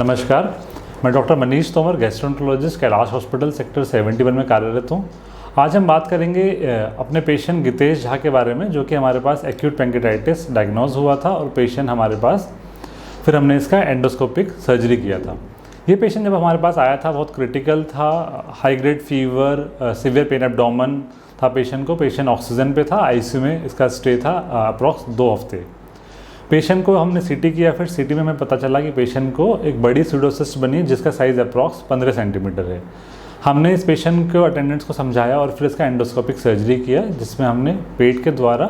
नमस्कार, मैं doctor Manish Tomar, gastroenterologist, Kailash hospital sector 71 में कार्यरत हूँ। आज हम बात करेंगे अपने पेशेंट गितेश झा के बारे में, जो कि हमारे पास एक्यूट पैंक्रेटाइटिस डायग्नोज हुआ था और पेशेंट हमारे पास फिर हमने इसका एंडोस्कोपिक सर्जरी किया था। ये पेशेंट जब हमारे पास आया था बहुत क्रिटिकल था, high grade fever, severe pain abdomen था पेशेंट को। पेशेंट ऑक्सीजन पे था, आईसीयू में इसका स्टे था अप्रॉक्स 2 हफ्ते। पेशेंट को हमने सीटी किया, फिर सीटी में हमें पता चला कि पेशेंट को एक बड़ी स्यूडोसिस्ट बनी जिसका साइज़ अप्रॉक्स 15 सेंटीमीटर है। हमने इस पेशेंट को अटेंडेंट्स को समझाया और फिर इसका एंडोस्कोपिक सर्जरी किया, जिसमें हमने पेट के द्वारा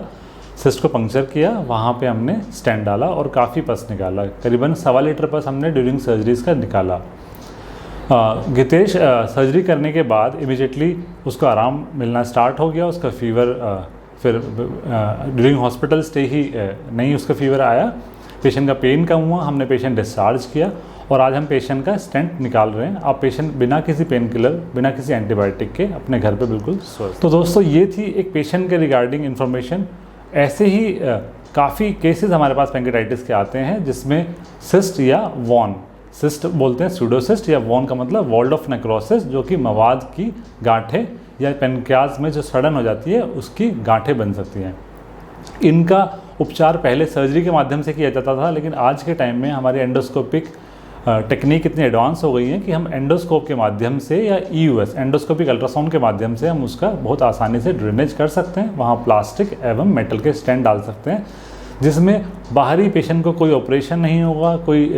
सिस्ट को पंक्चर किया, वहाँ पे हमने स्टेंट डाला और काफ़ी पस निकाला। करीबन 1.25 लीटर पस हमने ड्यूरिंग सर्जरीज का निकाला। गितेश सर्जरी करने के बाद इमीडिएटली उसको आराम मिलना स्टार्ट हो गया। उसका फीवर फिर ड्यूरिंग हॉस्पिटल स्टे ही नहीं उसका फीवर आया। पेशेंट का पेन कम हुआ, हमने पेशेंट डिस्चार्ज किया और आज हम पेशेंट का स्टेंट निकाल रहे हैं। आप पेशेंट बिना किसी पेन किलर, बिना किसी एंटीबायोटिक के अपने घर पे बिल्कुल स्वस्थ। तो दोस्तों, ये थी एक पेशेंट के रिगार्डिंग इन्फॉर्मेशन। ऐसे ही काफ़ी केसेस हमारे पास पैंक्रेटाइटिस के आते हैं जिसमें सिस्ट या वॉन, सिस्ट बोलते हैं स्यूडोसिस्ट, या वॉन का मतलब वॉल्ड ऑफ नेक्रोसिस, जो कि मवाद की गांठें या पेनक्रियाज में जो सड़न हो जाती है उसकी गांठें बन सकती हैं। इनका उपचार पहले सर्जरी के माध्यम से किया जाता था, लेकिन आज के टाइम में हमारी एंडोस्कोपिक टेक्निक इतनी एडवांस हो गई है कि हम एंडोस्कोप के माध्यम से या ईयूएस एंडोस्कोपिक अल्ट्रासाउंड के माध्यम से हम उसका बहुत आसानी से ड्रेनेज कर सकते हैं। वहाँ प्लास्टिक एवं मेटल के स्टेंट डाल सकते हैं, जिसमें बाहरी पेशेंट को कोई ऑपरेशन नहीं होगा, कोई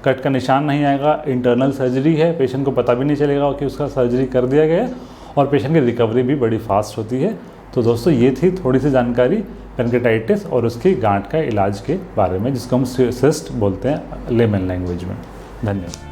कट का निशान नहीं आएगा। इंटरनल सर्जरी है, पेशेंट को पता भी नहीं चलेगा कि उसका सर्जरी कर दिया गया और पेशेंट की रिकवरी भी बड़ी फास्ट होती है। तो दोस्तों, ये थी थोड़ी सी जानकारी पैंक्रेटाइटिस और उसकी गांठ का इलाज के बारे में, जिसको हम सिस्ट बोलते हैं लेमन लैंग्वेज में। धन्यवाद।